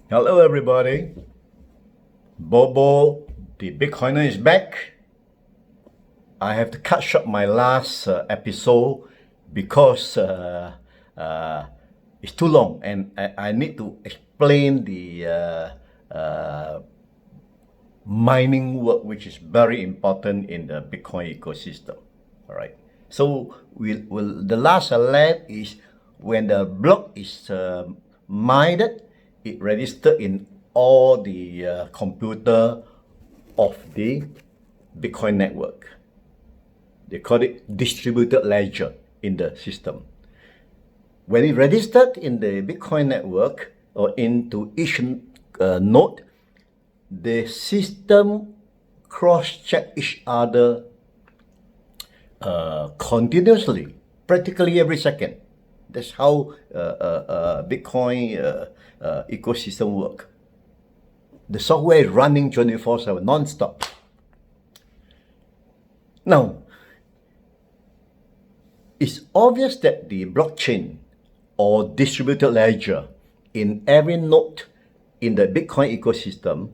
Hello, everybody. BoBo, the Bitcoiner, is back. I have to cut short my last episode because it's too long and I need to explain the mining work, which is very important in the Bitcoin ecosystem. All right. So the last lab is when the block is mined, it registered in all the computer of the Bitcoin network. They call it distributed ledger in the system. When it registered in the Bitcoin network or into each node, the system cross-check each other continuously, practically every second. That's how Bitcoin ecosystem work. The software is running 24/7, non-stop. Now, it's obvious that the blockchain or distributed ledger in every node in the Bitcoin ecosystem,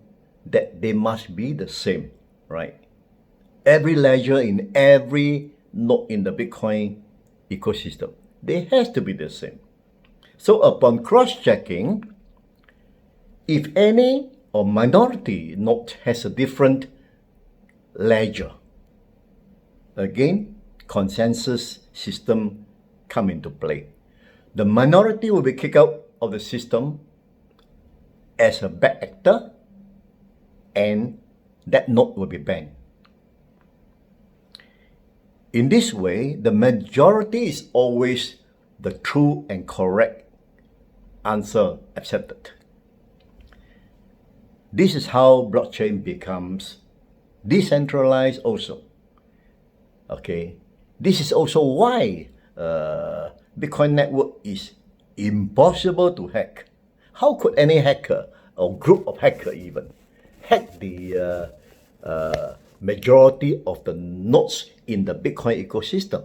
that they must be the same, right? Every ledger in every node in the Bitcoin ecosystem, they has to be the same. So upon cross-checking, if any or minority node has a different ledger, again, consensus system come into play. The minority will be kicked out of the system as a bad actor, and that node will be banned. In this way, the majority is always the true and correct answer accepted. This is how blockchain becomes decentralized also. Okay, this is also why Bitcoin network is impossible to hack. How could any hacker or group of hackers even hack the majority of the nodes in the Bitcoin ecosystem?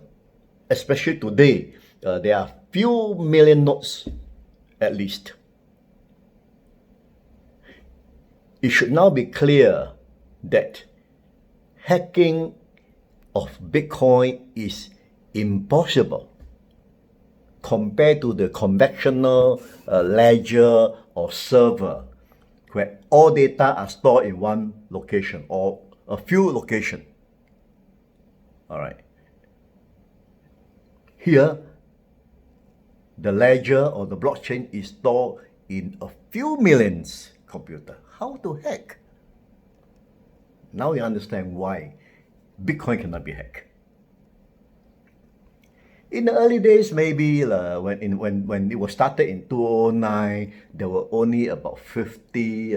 Especially today, there are few million nodes at least. It should now be clear that hacking of Bitcoin is impossible compared to the conventional ledger or server where all data are stored in one location or a few locations. All right. Here, the ledger or the blockchain is stored in a few millions computer. How to hack? Now you understand why Bitcoin cannot be hacked. In the early days, maybe when it was started in 2009, there were only about 50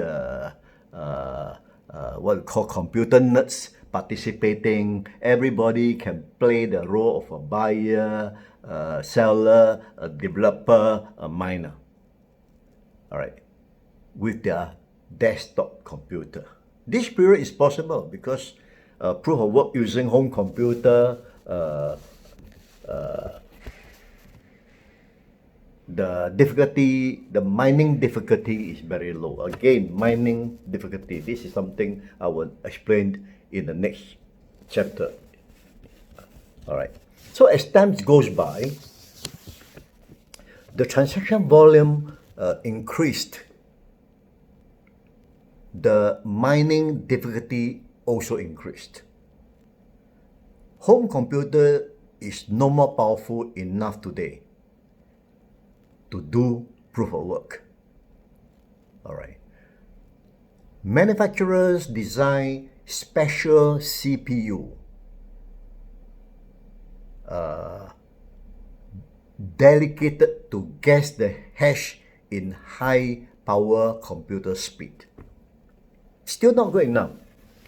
what we call computer nerds participating. Everybody can play the role of a buyer, a seller, a developer, a miner. All right, with their desktop computer. This period is possible because proof of work using home computer, the difficulty, the mining difficulty is very low. Again, mining difficulty, this is something I will explain in the next chapter. All right. So as time goes by, the transaction volume increased. The mining difficulty also increased. Home computer is no more powerful enough today to do proof of work. All right. Manufacturers design special CPU dedicated to guess the hash in high power computer speed. Still not good enough,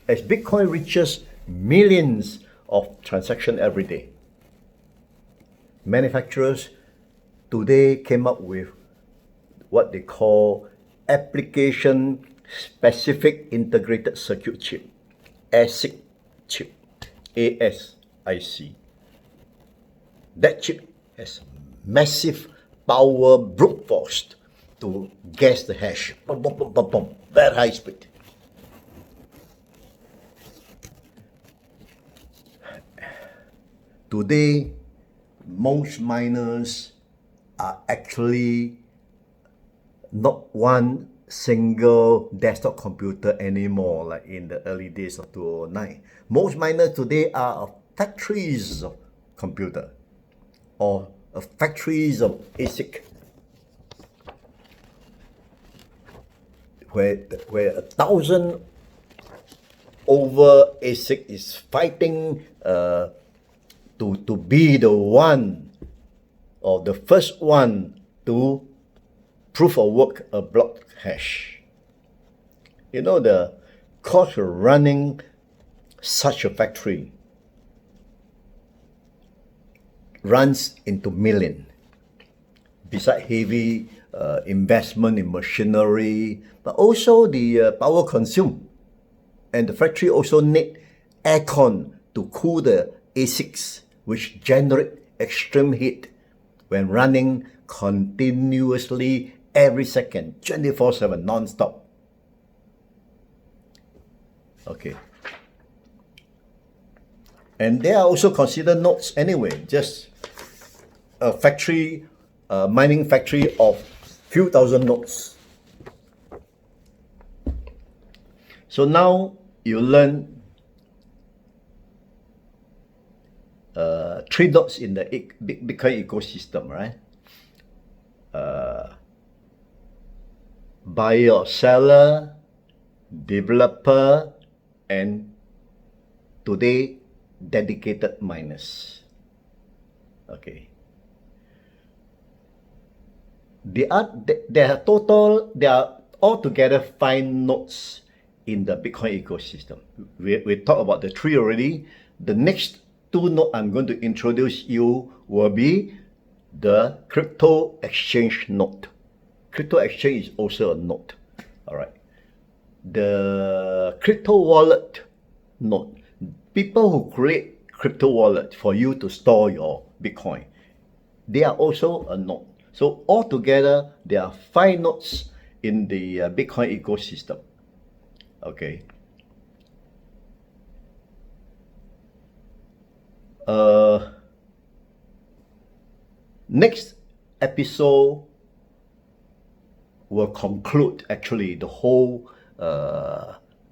as Bitcoin reaches millions of transactions every day. Manufacturers today came up with what they call application specific integrated circuit chip, ASIC chip, ASIC. That chip has massive power brute force to guess the hash. Boom, boom, boom, boom, boom. Very high speed. Today, most miners are actually not one single desktop computer anymore, like in the early days of 2009. Most miners today are factories of computer or factories of ASIC, where 1,000 over ASIC is fighting to be the one or the first one to proof of work a block hash. You know, the cost of running such a factory runs into million. Besides heavy investment in machinery, but also the power consumed. And the factory also need aircon to cool the ASICs, which generate extreme heat when running continuously every second, 24/7, non-stop. Okay. And they are also considered nodes anyway, just a factory, a mining factory of few thousand nodes. So now you learn 3 nodes in the Bitcoin ecosystem, right? Buyer, seller, developer, and today dedicated miners. Okay. There are altogether 5 nodes in the Bitcoin ecosystem. We talked about the 3 already. The next 2 nodes I'm going to introduce you will be the crypto exchange node. Crypto exchange is also a node. All right. The crypto wallet node. People who create crypto wallet for you to store your Bitcoin, they are also a node. So altogether, there are 5 nodes in the Bitcoin ecosystem. Okay. Next episode will conclude actually the whole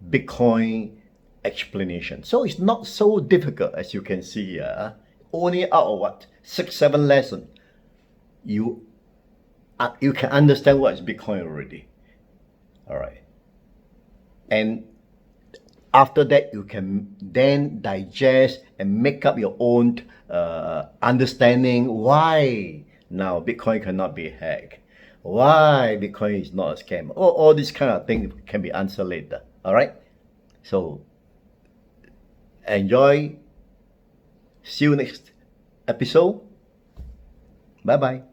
Bitcoin explanation. So it's not so difficult as you can see here. Only out of what, 6-7 lessons, you can understand what is Bitcoin already. All right. And after that, you can then digest and make up your own understanding why now Bitcoin cannot be hacked, why Bitcoin is not a scam. All these kind of things can be answered later. All right. So enjoy. See you next episode. Bye bye.